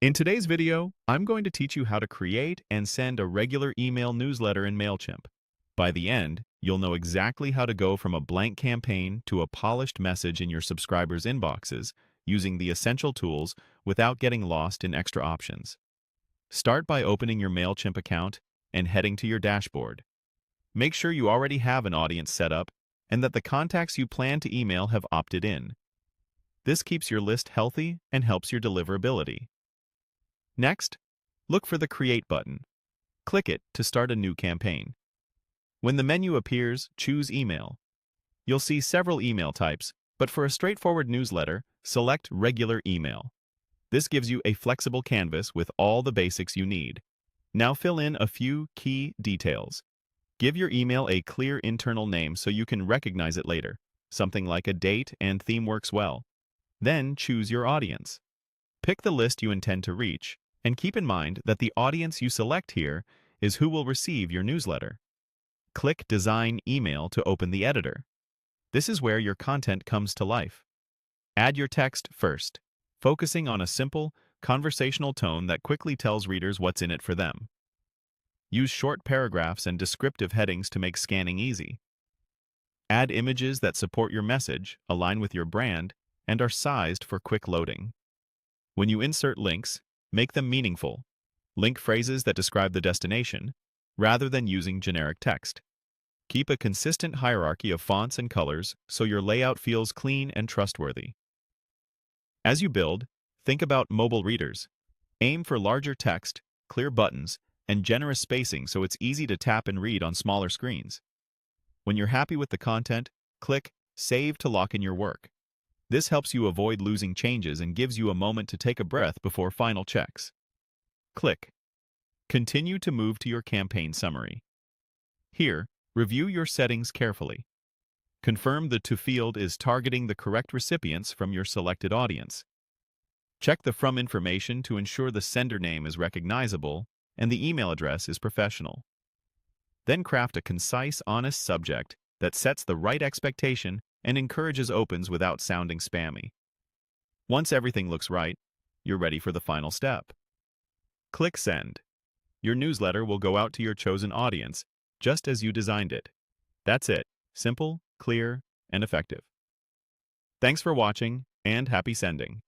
In today's video, I'm going to teach you how to create and send a regular email newsletter in Mailchimp. By the end, you'll know exactly how to go from a blank campaign to a polished message in your subscribers' inboxes using the essential tools without getting lost in extra options. Start by opening your Mailchimp account and heading to your dashboard. Make sure you already have an audience set up and that the contacts you plan to email have opted in. This keeps your list healthy and helps your deliverability. Next, look for the Create button. Click it to start a new campaign. When the menu appears, choose Email. You'll see several email types, but for a straightforward newsletter, select Regular Email. This gives you a flexible canvas with all the basics you need. Now fill in a few key details. Give your email a clear internal name so you can recognize it later. Something like a date and theme works well. Then choose your audience. Pick the list you intend to reach, and keep in mind that the audience you select here is who will receive your newsletter. Click Design Email to open the editor. This is where your content comes to life. Add your text first, focusing on a simple, conversational tone that quickly tells readers what's in it for them. Use short paragraphs and descriptive headings to make scanning easy. Add images that support your message, align with your brand, and are sized for quick loading. When you insert links, make them meaningful. Link phrases that describe the destination, rather than using generic text. Keep a consistent hierarchy of fonts and colors so your layout feels clean and trustworthy. As you build, think about mobile readers. Aim for larger text, clear buttons, and generous spacing so it's easy to tap and read on smaller screens. When you're happy with the content, click Save to lock in your work. This helps you avoid losing changes and gives you a moment to take a breath before final checks. Click Continue to move to your campaign summary. Here, review your settings carefully. Confirm the To field is targeting the correct recipients from your selected audience. Check the From information to ensure the sender name is recognizable and the email address is professional. Then craft a concise, honest subject that sets the right expectation and encourages opens without sounding spammy. Once everything looks right, you're ready for the final step. Click Send. Your newsletter will go out to your chosen audience, just as you designed it. That's it. Simple, clear, and effective. Thanks for watching, and happy sending.